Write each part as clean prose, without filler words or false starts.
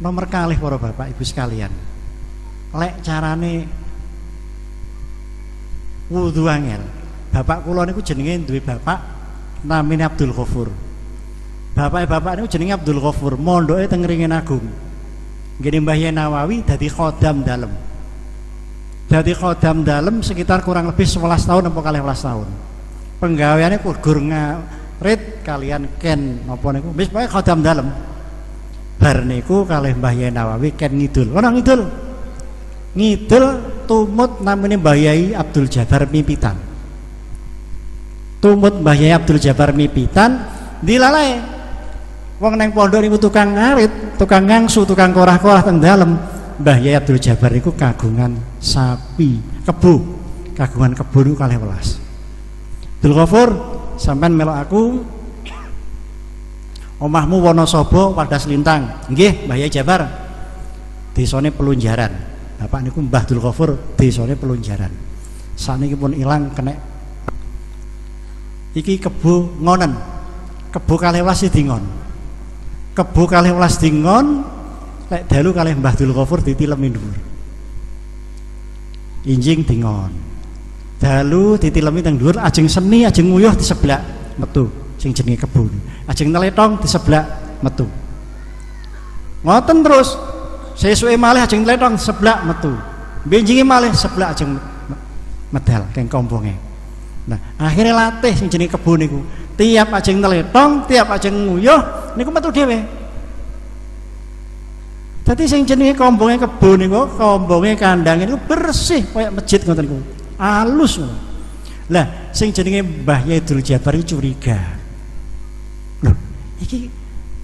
Nomor kalih para bapak ibu sekalian. Lek carane wudu angel. Bapak kula niku jenenge duwe bapak namine Abdul Ghafur. Bapak niku jenenge Abdul Ghafur, mondoke teng Ringin Agung. Nggih Mbah Yai Nawawi dadi khodam dalem. Dadi khodam dalem sekitar kurang lebih 11 tahun apa 12 tahun. Penggaweane gur ngarit kalian ken napa niku wis pokoke khodam dalem. Bar niku kalih Mbah Yai Nawawi ken ngidul. Ono ngidul. Ngidul tumut namanya Mbah Yai Abdul Jabbar Mipitan. Tumut Mbah Yai Abdul Jabbar Mipitan dilalae. Wong neng pondok niku tukang ngarit, tukang ngangsu, tukang korah-korah teng dalem. Mbah Yai Abdul Jabbar niku kagungan sapi, kebo. Kagungan kebo niku kalih welas. Abdul Ghafur, sampean melok aku omahmu Wonosobo Wadas Lintang. Nggih, Mbah Yai Jabbar. Desane Pelunjaran. Bapak niku Mbah Abdul Ghafur desane Pelunjaran. Sakniki pun ilang kenek iki kebo ngonen. Kebo kalih welas dingon. Kebo kalih welas dingon lek dalu kalih Mbah Abdul Ghafur ditilemi dhuwur. Injing dingon. Dalu ditilemi teng dhuwur ajeng seni ajeng nguyuh diseblak metu sing jenenge kebo. Ajeng neletong diseblak metu. Ngoten terus. Sesuke malih ajeng neletong seblak metu. Benjinge malih seblak ajeng medal keng kompongé. Nah, akhirnya latih sing jenenge kebo niku. Tiap ajeng neletong, tiap ajeng nguyuh niku metu dhewe. Dadi sing jenenge kombonge kebo niku, kombonge kandange niku bersih kaya masjid ngoten niku. Alus ngono. Lah, sing jenenge Mbah Yai Abdul Jabbar iki curiga. Loh, iki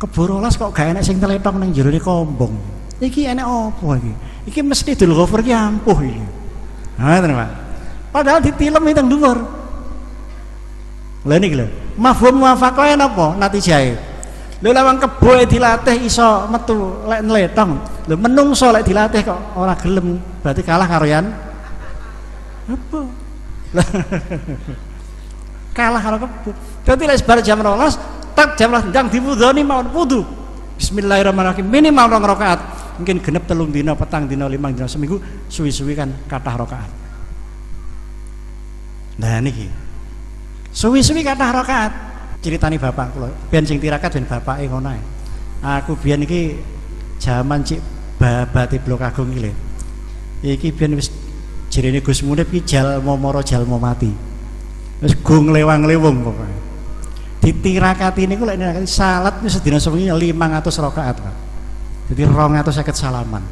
kebo rolas kok gak enek sing neletong nang jerone kombong. Iki enek apa iki? Iki mesti Abdul Ghafur ki ampuh iki. Ngoten, Pak. Padahal ditilemi teng dhuwur. Lha niki lho, mafhum muwafaqah napa natijahe? Lho lawang kebo dilatih iso metu lek nletong. Lho menungso lek dilatih kok ora gelem, berarti kalah karo yan. Apa? Kalah karo kebo. Dadi lek bar jam 12, tak jam 12 ndang diwudoni mawon wudu. Bismillahirrahmanirrahim minimal 2 rakaat. Mungkin genep 3 dina, 4 dina, 5 dina seminggu, suwi-suwi kan kathah rakaat. Nah niki suwi-suwi kathah rakaat ceritani bapak kula ben sing tirakat ben bapake ngono ae. Aku biyen iki jaman cik babate Blok Agung iki lho. Iki biyen wis jerene Gus Munib iki jalma mara jalma mati. Wis go nglewang-lewung pokoke. Ditirakati niku lek nirakati salat wis sedina sewengi 500 rakaat, Pak. Jadi 250 salaman.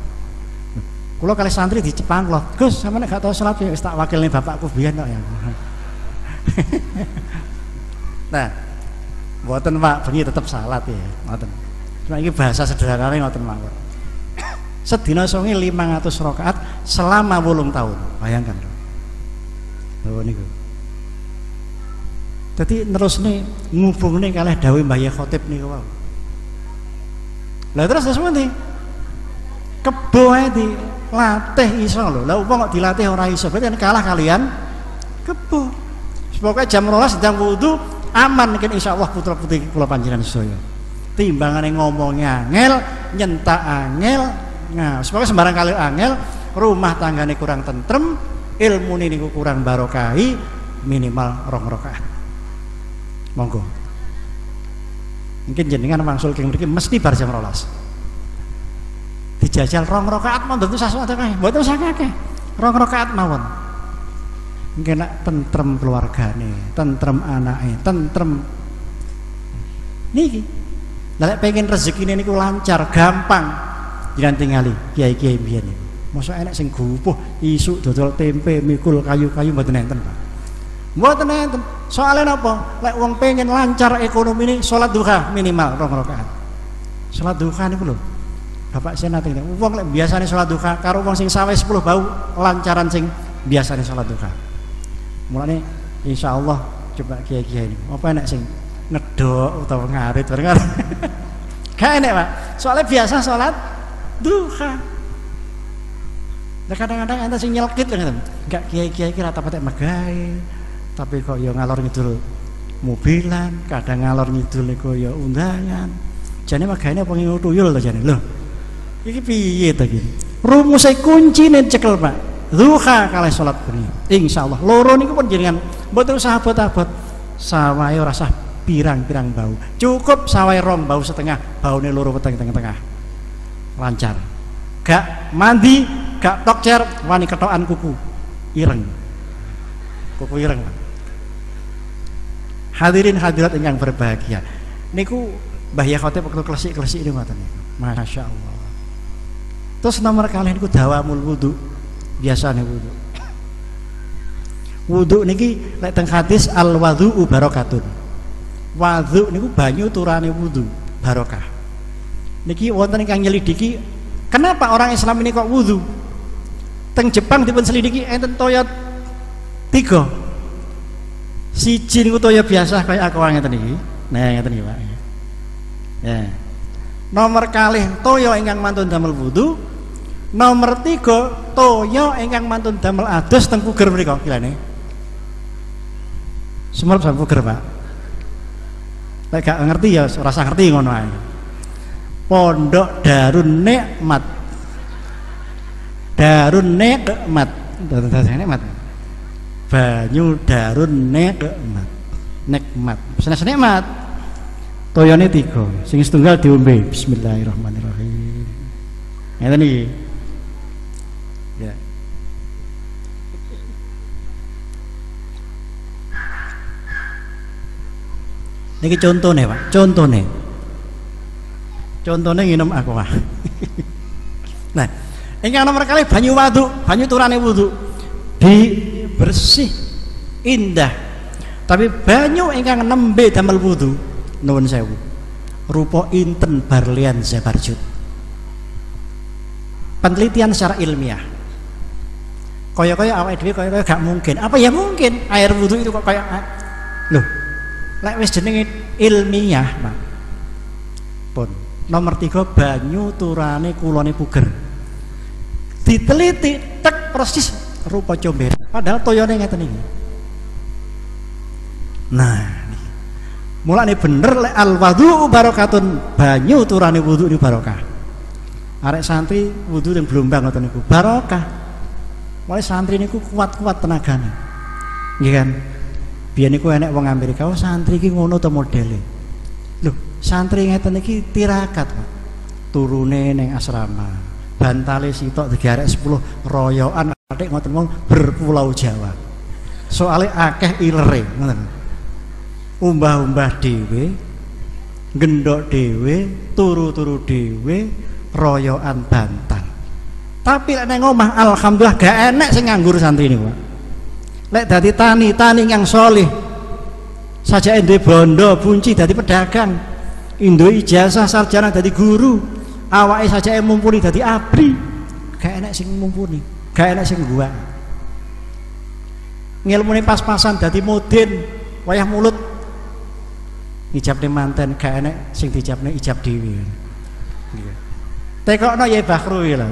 Kula kalih santri dicepang lho. Gus, sampeyan gak tau salat wis tak wakilne bapakku biyen kok ya. Nah, mboten Pak, bengi tetep salat ya, ngoten. Cuma iki bahasa sederhanane ngoten mawon. Sedina sewengi 500 rakaat selama 8 tahun. Bayangkan lho. Lho niku. Dadi nerusne ngubungne kalih dawuh Mbah Yai Khotib niku wae. Lah terus sesuwene kebo ae dilatih iso lho. Lah wong kok dilatih ora iso, berarti kalah kalian kebo. Pokoknya jam 12 sedang wudu aman mungkin insyaallah putra putri kula panjenengan sedaya. Timbangane ngomongnya angel, nyentak angel, nah pokoknya sembarang kali angel, rumah tanggane kurang tentrem, ilmune niku kurang barokahi, minimal 2 rakaat. Monggo. Mungkin jenengan mangsul keng mriki mesti bar jam 12. Dijajal 2 rakaat mboten usah akeh, mboten usah akeh. 2 rakaat mawon. Mungkin nak tentrem keluargane, tentrem anake, tentrem niki. Lah lek pengen rezekine niku lancar, gampang. Jangan tingali kiai-kiai biyen niku. Mosok enek sing gupuh isuk dodol tempe, mikul kayu-kayu mboten enten, Pak. Mboten enten. Soale napa? Lek wong pengen lancar ekonomi ini salat duha minimal 2 rakaat. Salat duha niku lho. Bapak saya nate wong lek biasane salat duha karo wong sing sawe 10 bau lancaran sing biasane salat duha. Mulane insyaallah coba kiai-kiai ini apa enak sing ngedok utawa ngarit bareng. Gak enak, Pak. Soalnya biasa salat duha. Nah kadang-kadang anda sing nyelkit ngoten. Enggak kiai-kiai ki rata patek megahe. Tapi kok ya ngalor ngidul mobilan, kadang ngalor ngidul niku ya undangan. Jane megahane apa ngene tuyul to jane. Lho. Iki piye to iki? Rumuse kuncine cekel, Pak. Duha kalih salat bengi. Insyaallah loro niku pun jenengan mboten usah abot-abot. Sawahe ora usah pirang-pirang bau. Cukup sawahe rong bau setengah, baune loro weteng tengah-tengah. Lancar. Gak mandi, gak tokcer, wani ketokan kuku. Ireng. Kuku ireng. Hadirin hadirat ingkang berbahagia. Niku Mbah Yah Khotib waktu klesik-klesik niku ngoten niku. Masyaallah. Terus nomor kalih niku dawamul wudu. Biasane wudu. Wudu niki lek teng hadis al wudhu barakatun. Wudu niku banyu turane wudu, barokah. Niki wonten ingkang nyelidiki kenapa orang Islam ini kok wudu? Teng Jepang dipun selidiki enten toya 3. Siji niku toya biasa kaya aku ngeten iki. Nah ngeten iki, Pak. Ya. Nomor kalih toya ingkang mantun damel wudu. Nomor 3 toya ingkang mantun damel ados teng puger mriku kilane. Semurep sampe puger, Pak. Lek gak ngerti ya ora usah ngerti ngono ae. Pondok Darun Nikmat. Darun Nikmat. Darun Nikmat. Banyu Darun Nikmat. Nikmat. Senes nikmat. Toyone 3, sing setunggal diombe. Bismillahirrahmanirrahim. Ngeten iki. Ya. Niki contone, Pak. Contone nginem aqua. Nah, ingkang nomor kalih banyu wudu, banyu turane wudu. Bersih, indah. Tapi banyu ingkang nembe damel wudu, nuwun sewu. Rupa inten Barlian Zabarjud. Penelitian secara ilmiah. Kaya-kaya awake dhewe kaya-kaya gak mungkin. Apa ya mungkin? Air wudu itu kok kaya loh. Lek wis jenenge ilmiah, Pak. Pun nomor 3 banyu turane kulone puger. Diteliti tek persis rupa comber. Padahal toyone ngeten iki. Nah, mulane bener lek al wudhu barakatun, banyu turane wudu niku barokah. Arek santri wudu ning Blombang ngoten niku barokah. Mulai santri niku kuat-kuat tenagane. Nggih kan? Biyen niku enek wong Amerika, oh santri iki ngono to modele. Lho, santri ngeten iki tirakat, Pak. Turune ning asrama. Bantale sitok digarek 10 royokan atik ngoten mau berpulau Jawa. Soale akeh ilere, ngoten. Umbah-umbah dhewe, gendok dhewe, turu-turu dhewe, royokan bantal. Tapi lek nang omah alhamdulillah gak enek sing nganggur santri niku, Pak. Lek dadi tani yang soleh saja ende bondo bunci dadi pedagang, indo ijazah sarjana dadi guru, awake saja mumpuni dadi abri, gak enek sing mumpuni, gak enek sing gua. Ngilmune pas-pasan dadi mudin, wayah mulut ijabne manten, gak enek sing dijabne ijab dhewe. Tekokno ya Bakru lah.